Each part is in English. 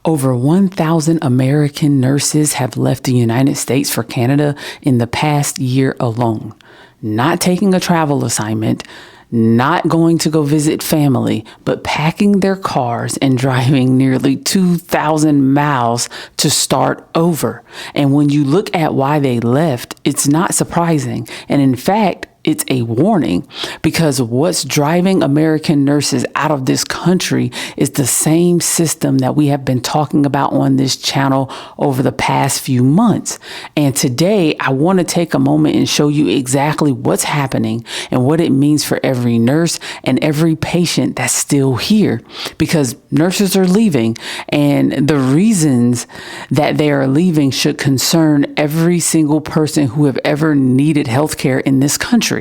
Over 1,000 American nurses have left the United States for Canada in the past year alone, not taking a travel assignment, not going to go visit family, but packing their cars and driving nearly 2,000 miles to start over. And when you look at why they left, it's not surprising. And in fact, it's a warning, because what's driving American nurses out of this country is the same system that we have been talking about on this channel over the past few months. And today I want to take a moment and show you exactly what's happening and what it means for every nurse and every patient that's still here, because nurses are leaving, and the reasons that they are leaving should concern every single person who have ever needed healthcare in this country,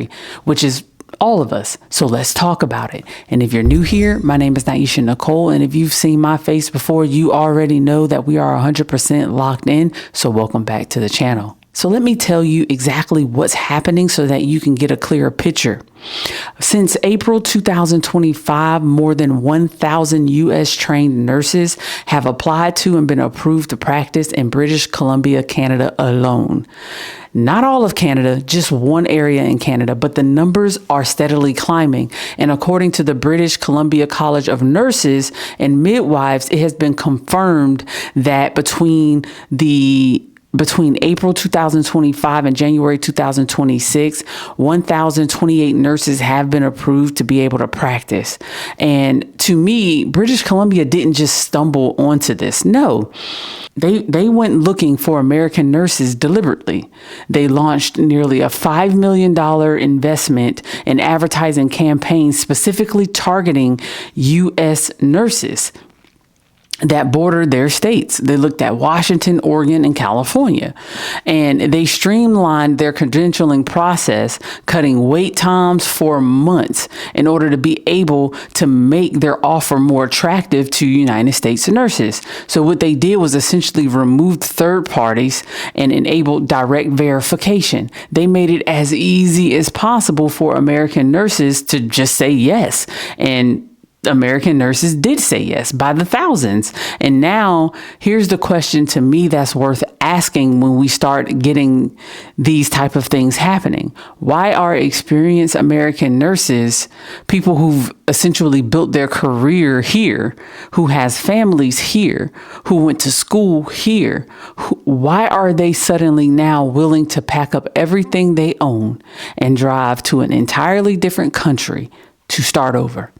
which is all of us. So let's talk about it. And if you're new here, my name is Nyesha Nicole. And if you've seen my face before, you already know that we are 100% locked in. So welcome back to the channel. So let me tell you exactly what's happening so that you can get a clearer picture. Since April 2025, more than 1,000 U.S. trained nurses have applied to and been approved to practice in British Columbia, Canada alone. Not all of Canada, just one area in Canada, but the numbers are steadily climbing. And according to the British Columbia College of Nurses and Midwives, it has been confirmed that between April 2025 and January 2026, 1,028 nurses have been approved to be able to practice. And to me, British Columbia didn't just stumble onto this. No, they went looking for American nurses deliberately. They launched nearly a $5 million investment in advertising campaigns specifically targeting U.S. nurses that bordered their states. They looked at Washington, Oregon, and California, and they streamlined their credentialing process, cutting wait times for months in order to be able to make their offer more attractive to United States nurses. So what they did was essentially removed third parties and enabled direct verification. They made it as easy as possible for American nurses to just say yes. And American nurses did say yes by the thousands. And now here's the question to me that's worth asking when we start getting these type of things happening. Why are experienced American nurses, people who've essentially built their career here, who has families here, who went to school here, why are they suddenly now willing to pack up everything they own and drive to an entirely different country to start over?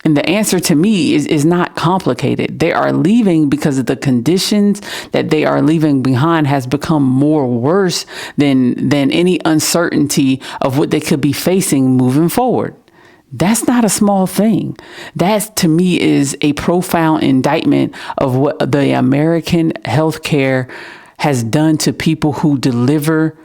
And the answer to me is not complicated. They are leaving because of the conditions that they are leaving behind has become more worse than any uncertainty of what they could be facing moving forward. That's not a small thing. That, to me, is a profound indictment of what the American healthcare has done to people who deliver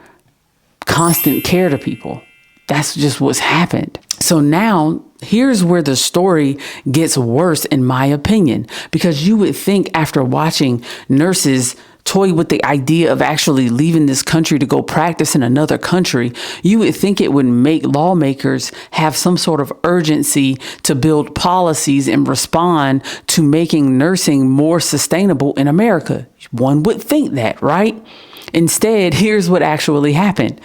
constant care to people. That's just what's happened. So now here's where the story gets worse, in my opinion, because you would think after watching nurses toy with the idea of actually leaving this country to go practice in another country, you would think it would make lawmakers have some sort of urgency to build policies and respond to making nursing more sustainable in America. One would think that, right? Instead, here's what actually happened.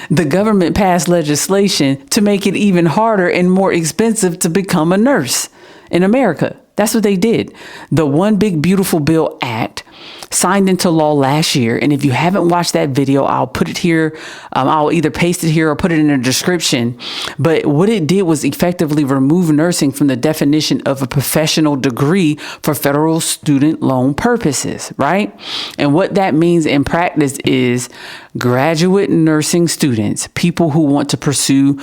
The government passed legislation to make it even harder and more expensive to become a nurse in America. That's what they did. The One Big Beautiful Bill Act signed into law last year. And if you haven't watched that video, I'll put it here. I'll either paste it here or put it in the description. But what it did was effectively remove nursing from the definition of a professional degree for federal student loan purposes, right? And what that means in practice is graduate nursing students, people who want to pursue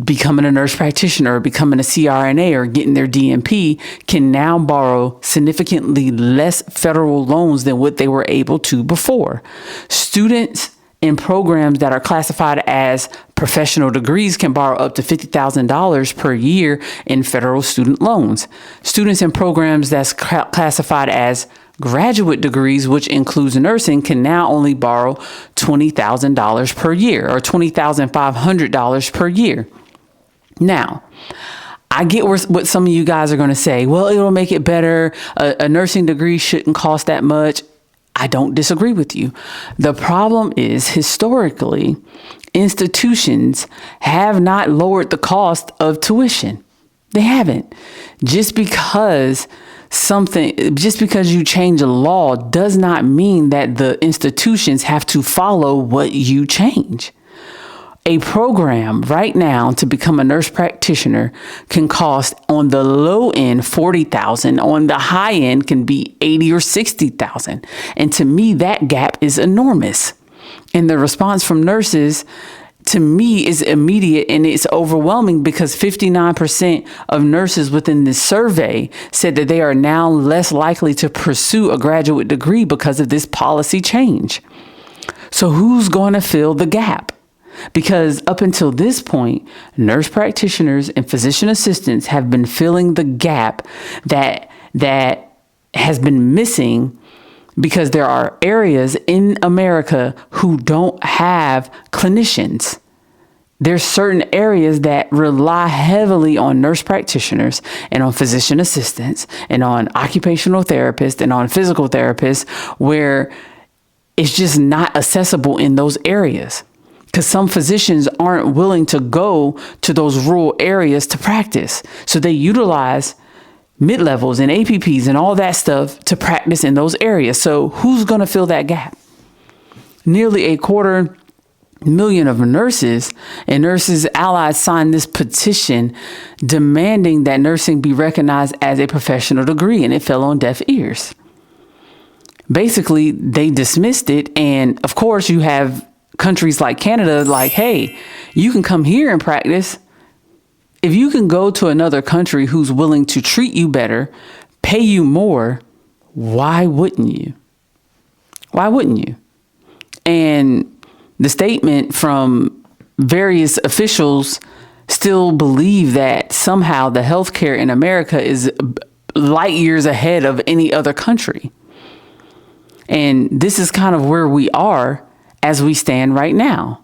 becoming a nurse practitioner or becoming a CRNA or getting their DNP, can now borrow significantly less federal loans than what they were able to before. Students in programs that are classified as professional degrees can borrow up to $50,000 per year in federal student loans. Students in programs that's classified as graduate degrees, which includes nursing, can now only borrow $20,000 per year or $20,500 per year. Now, I get what some of you guys are going to say. Well, it'll make it better. A nursing degree shouldn't cost that much. I don't disagree with you. The problem is, historically, institutions have not lowered the cost of tuition. They haven't. Just because you change a law does not mean that the institutions have to follow what you change. A program right now to become a nurse practitioner can cost, on the low end, $40,000. On the high end can be $80,000 or $60,000. And to me, that gap is enormous. And the response from nurses, to me, is immediate, and it's overwhelming, because 59% of nurses within this survey said that they are now less likely to pursue a graduate degree because of this policy change. So who's going to fill the gap? Because up until this point, nurse practitioners and physician assistants have been filling the gap that has been missing, because there are areas in America who don't have clinicians. There's certain areas that rely heavily on nurse practitioners and on physician assistants and on occupational therapists and on physical therapists, where it's just not accessible in those areas, because some physicians aren't willing to go to those rural areas to practice. So they utilize mid-levels and APPs and all that stuff to practice in those areas. So who's going to fill that gap? Nearly 250,000 of nurses and nurses allies signed this petition demanding that nursing be recognized as a professional degree, and it fell on deaf ears. Basically, they dismissed it. And of course, you have countries like Canada, like, hey, you can come here and practice. If you can go to another country who's willing to treat you better, pay you more, why wouldn't you? Why wouldn't you? And the statement from various officials still believe that somehow the healthcare in America is light years ahead of any other country. And this is kind of where we are as we stand right now.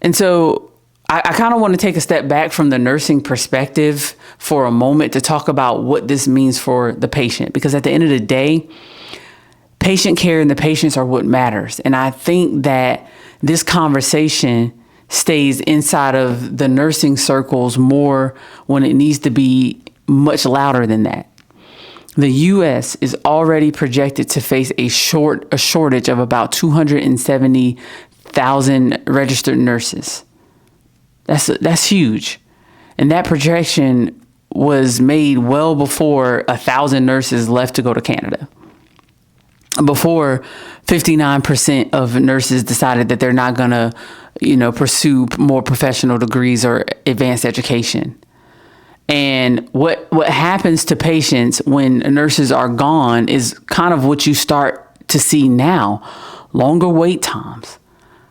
And so I kind of want to take a step back from the nursing perspective for a moment to talk about what this means for the patient, because at the end of the day, patient care and the patients are what matters. And I think that this conversation stays inside of the nursing circles more when it needs to be much louder than that. The U.S. is already projected to face a shortage of about 270,000 registered nurses. That's huge. And that projection was made well before 1,000 nurses left to go to Canada. Before 59% of nurses decided that they're not going to, pursue more professional degrees or advanced education. And what happens to patients when nurses are gone is kind of what you start to see now. Longer wait times,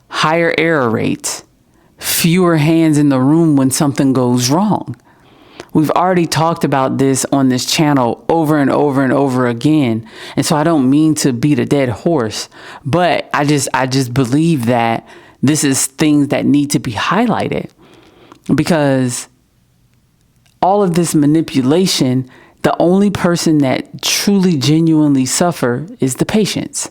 higher error rates, fewer hands in the room when something goes wrong. We've already talked about this on this channel over and over and over again. And so I don't mean to beat a dead horse, but I just believe that this is things that need to be highlighted, because all of this manipulation, the only person that truly genuinely suffer is the patients.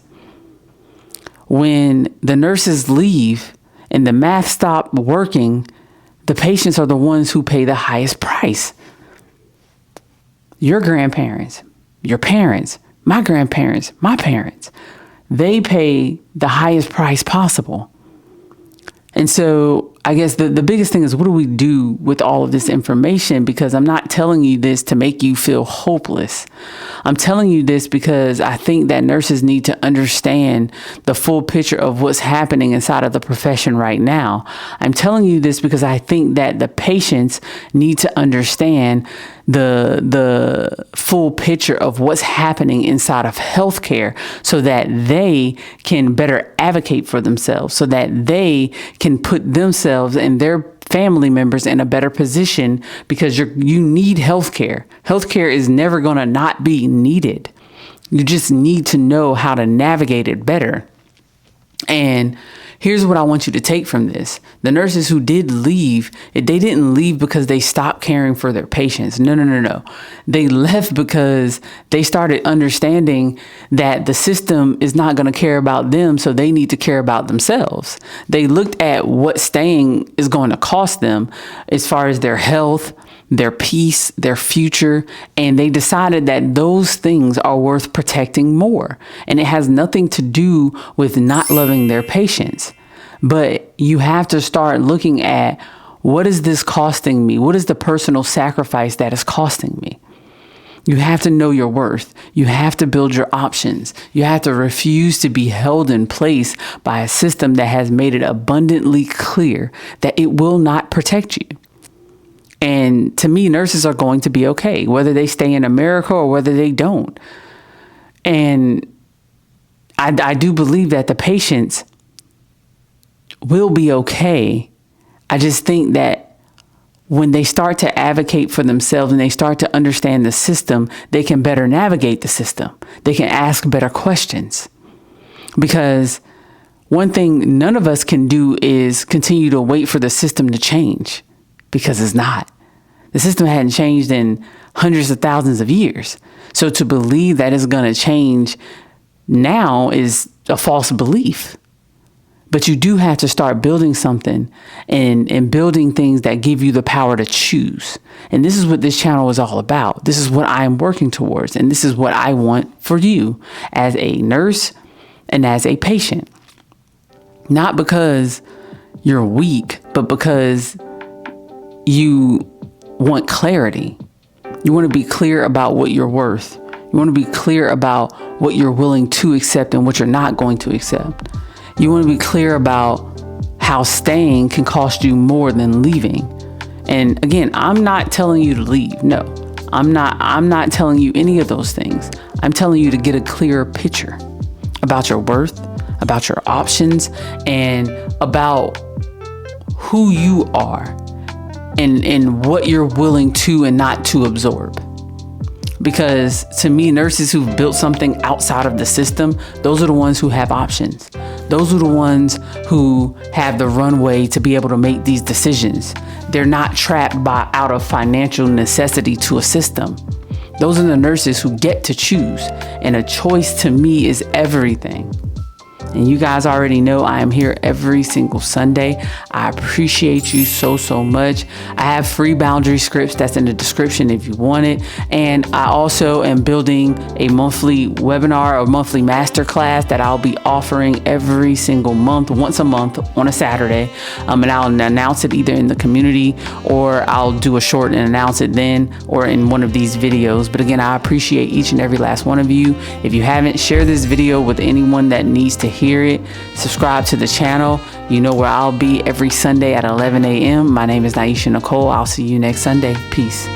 When the nurses leave and the math stop working, the patients are the ones who pay the highest price. Your grandparents, your parents, my grandparents, my parents, they pay the highest price possible. And so I guess the biggest thing is, what do we do with all of this information? Because I'm not telling you this to make you feel hopeless. I'm telling you this because I think that nurses need to understand the full picture of what's happening inside of the profession right now. I'm telling you this because I think that the patients need to understand the full picture of what's happening inside of healthcare, so that they can better advocate for themselves, so that they can put themselves and their family members in a better position, because you need healthcare. Healthcare is never going to not be needed. You just need to know how to navigate it better. And here's what I want you to take from this. The nurses who did leave, they didn't leave because they stopped caring for their patients. No. They left because they started understanding that the system is not going to care about them, so they need to care about themselves. They looked at what staying is going to cost them as far as their health, their peace, their future, and they decided that those things are worth protecting more. And it has nothing to do with not loving their patients. But you have to start looking at, what is this costing me? What is the personal sacrifice that is costing me? You have to know your worth. You have to build your options. You have to refuse to be held in place by a system that has made it abundantly clear that it will not protect you. And to me, nurses are going to be okay, whether they stay in America or whether they don't. And I do believe that the patients will be okay. I just think that when they start to advocate for themselves and they start to understand the system, they can better navigate the system. They can ask better questions. Because one thing none of us can do is continue to wait for the system to change, because it's not. The system hadn't changed in hundreds of thousands of years. So to believe that it's going to change now is a false belief. But you do have to start building something and building things that give you the power to choose. And this is what this channel is all about. This is what I am working towards. And this is what I want for you as a nurse and as a patient. Not because you're weak, but because you want clarity. You want to be clear about what you're worth. You want to be clear about what you're willing to accept and what you're not going to accept. You want to be clear about how staying can cost you more than leaving. And again, I'm not telling you to leave. No, I'm not telling you any of those things. I'm telling you to get a clearer picture about your worth, about your options, and about who you are. And what you're willing to and not to absorb. Because to me, nurses who've built something outside of the system, those are the ones who have options. Those are the ones who have the runway to be able to make these decisions. They're not trapped out of financial necessity to a system. Those are the nurses who get to choose. And a choice to me is everything. And you guys already know I am here every single Sunday. I appreciate you so much. I have free boundary scripts that's in the description if you want it. And I also am building a monthly webinar or monthly masterclass that I'll be offering every single month, once a month on a Saturday. And I'll announce it either in the community or I'll do a short and announce it then or in one of these videos. But again, I appreciate each and every last one of you. If you haven't, share this video with anyone that needs to hear it. Subscribe to the channel. You know where I'll be every Sunday at 11 a.m. My name is Nyesha Nicole. I'll see you next Sunday. Peace.